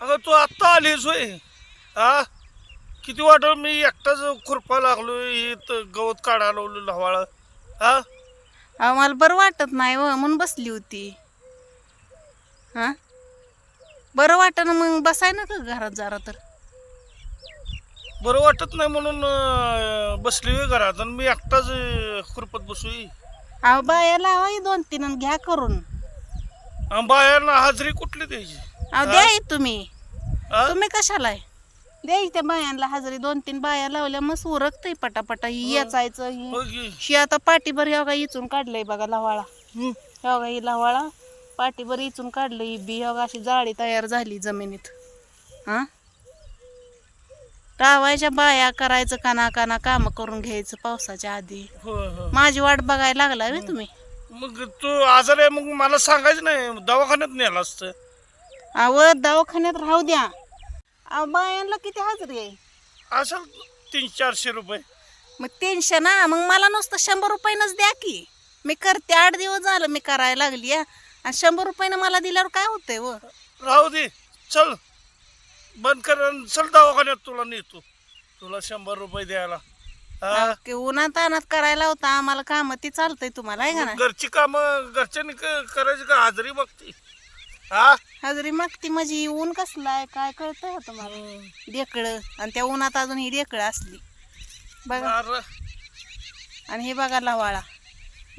अगं तू आत्ता आलीस होय. हा, किती वाटलं मी एकटाच खुरपा लागलो गवत काढायला लावलं लवाळ. हा, अहो मला बरं वाटत नाही व म्हणून बसली होती. हा, बरं वाटत ना मग बसाय ना का घरात जरा तर. बरं वाटत नाही म्हणून बसली होय घरात आणि मी एकटाच खुरपत बसू. अहो बाया लावा 2-3 आणि घ्या करून. बायांना हाजरी कुठली द्यायची? अहो हा? द्या ही तुम्ही. हा? तुम्ही कशालाय द्या त्या बायांना हजेरी. 2-3 बाया लावल्या मस्त उरकतय पटापटा. ही याचायचं ही हो की. शी आता पाठीभर ह्या का इचून काढलंय बघा लवाळा. हं. ह्या का ही लवाळा पाठीभर इचून काढलं. ही बी ह्या अशी जाळी तयार झाली जमिनीत. हा, टावायच्या बाया करायचं काना काना काम करून घ्यायचं पावसाच्या आधी. होय, होय. माझी वाट बघायला लागलाय व्हय तुम्ही. मग तू आजार आहे मग मला सांगायचं नाही, दवाखान्यात नेलं असतं. अहो दवाखान्यात राहू द्या. अहो बायांना किती हजेरी आहे? असेल 300-400 रुपये. मग 300 ना, मग मला नुसतं 100 रुपयानंच द्या की. मी करते 8 दिवस झालं मी करायला लागली आणि 100 रुपयानं मला दिल्यावर काय होतंय व. राहू दे, चल बंद कर आणि चल दवाखान्यात तुला नेतो. तुला 100 रुपये द्यायला. हा? की उन्हात अनात करायला होता आम्हाला काम ती चालतंय तुम्हाला आहे का ना. घरची कामं घरच्यांनी करायची का हाजरी बघते? हा, हजेरी मागती माझी. ऊन कसलं आहे काय कळतंय का तुम्हाला. ढेकळं आणि त्या उन्हात अजून ही ढेकळं असली बघा. अरे, आणि हे बघा लवाळा.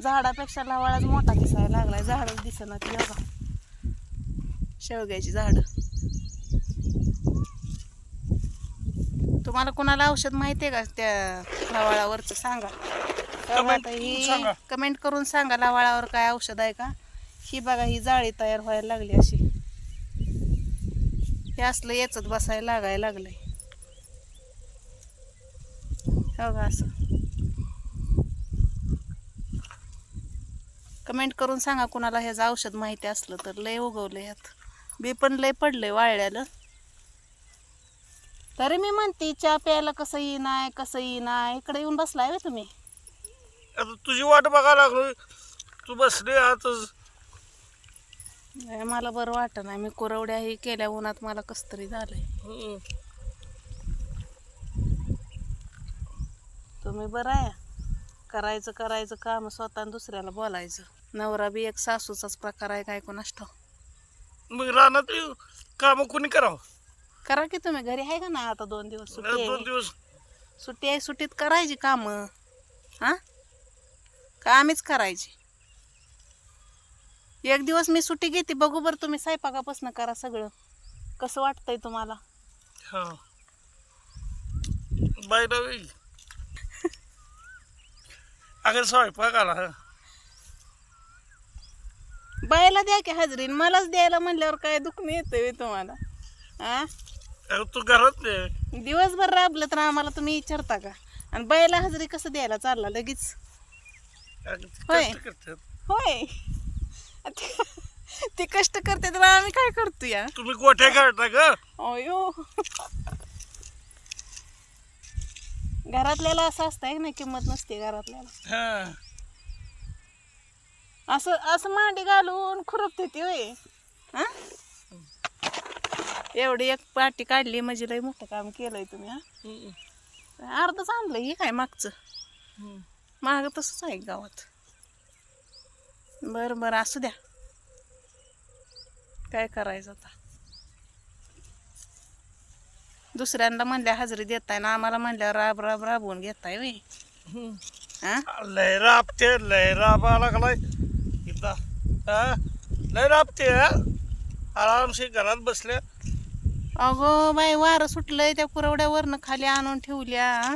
झाडापेक्षा लवाळाच मोठा दिसायला लागलाय. झाडच दिसना ती बघा. शेवग्याची झाड. तुम्हाला कोणाला औषध माहिती आहे का त्या लवाळावरचं सांगा. सांगा. कमेंट करून सांगा लवाळावर काय औषध आहे का. ही बघा ही जाळी तयार व्हायला लागली अशी. हे असलं याचत बसायला लागायला लागलंय. हो का असं. कमेंट करून सांगा कुणाला ह्याचं औषध माहिती असलं तर. लय उगवलं ह्यात बी पण लय पडलंय वाळल्याला. तरी मी म्हणते चहा प्यायला कसं येईनाय कसं येईनाय. इकडे येऊन बसलाय व्हय तुम्ही. आता तुझी वाट बघायला लागलो. तू बसली आताच. मला बरं वाटत नाही. मी कुरवड्या हे केल्या उन्हात मला कस तरी झालंय. तुम्ही बरं आहे. करायचं काम स्वतः दुसऱ्याला बोलायचं. नवरा बी एक सासूचाच प्रकार आहे काय कोणास ठाऊक. मग रानात काम कोणी करावं? करा की तुम्ही. घरी आहे का ना आता 2 दिवस सुट्टी 2 आहे. दिवस सुट्टी आहे सुट्टीत करायची काम. हा, का आम्हीच करायची. एक दिवस मी सुट्टी घेते. बघू बरं तुम्ही स्वयंपाकापासून करा सगळं. कसं वाटतंय तुम्हाला. हा, बाय रवी. अगं स्वयंपाक आला. बायला द्या की हजरी. मलाच द्यायला म्हणल्यावर काय दुखणं येतंय तुम्हाला. हा, अगं तू घरात नाही. दिवसभर राबलं तर आम्हाला तुम्ही विचारता का. आणि बायला हजरी कसं द्यायला चालला लगेच. अगं ती होय. कष्ट करतात. होय. ते कष्ट करते तर आम्ही काय करतो या. तुम्ही गोठ्या काढता का? अयो घरातल्याला असं असतंय ना किंमत नसते घरातल्याला. हा, असं असं मांडी घालून खुरपते ती होय. हा, एवढी एक पाटी काढली म्हणजे लय मोठं काम केलंय तुम्ही. हा, अर्धच आणलंय हे काय मागचं. माग तसंच आहे गावात. बरं बरं असू द्या. काय करायचं आता. दुसऱ्यांना म्हणल्या हजेरी देताय ना आम्हाला म्हणल्यावर राब राब राबवून घेताय वे. हा, लय राबते. लय राबा लागलाय इथं. हा, लय राबते. आरामशी घरात बसल्या. अगो बाई वारं सुटलंय. त्या कुरवड्यावरनं खाली आणून ठेवल्या.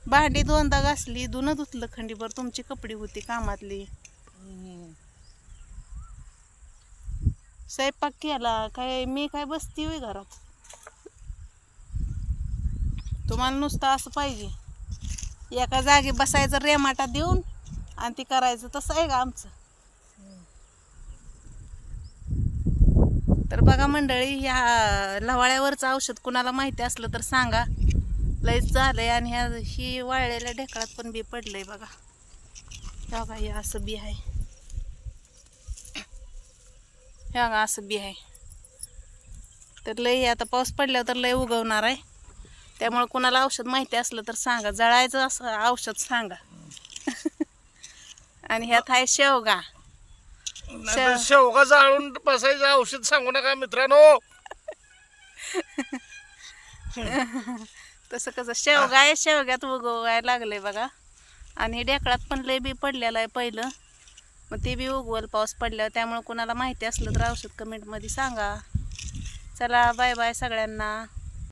भांडी 2दा घासली. धुणं धुतलं खंडीभर. तुमची कपडी होती कामातली. स्वयंपाक केला. काय मी काय बसती होय घरात. तुम्हाला नुसतं असं पाहिजे एका जागी बसायचं रेमाटा देऊन आणि ती करायचं. तसं आहे का आमचं. तर बघा मंडळी ह्या लवाळ्यावरचं औषध कुणाला माहिती असलं तर सांगा. लयच झालंय. आणि ही वाळलेल्या ढेकळात पण बी पडलंय बघा. बघा हे असं बी आहे. हे बघा असं बी आहे. तर लय आता पाऊस पडल्यावर तर लय उगवणार आहे. त्यामुळे कुणाला औषध माहिती असलं तर सांगा, जळायचं असं औषध सांगा. आणि ह्यात आहे शेवगा. नाहीतर शेवगा जाळून बसायचं औषध सांगू नका मित्रांनो. तसं कसं शेवगा आहे, शेवग्यात उगवायला लागलंय बघा. आणि ढेकळात पण लय बी पडलेलं आहे पहिलं, मग ते बी उगवल पाऊस पडल्यावर. त्यामुळे कुणाला माहिती असलं तर औषध कमेंटमध्ये सांगा. चला बाय बाय सगळ्यांना.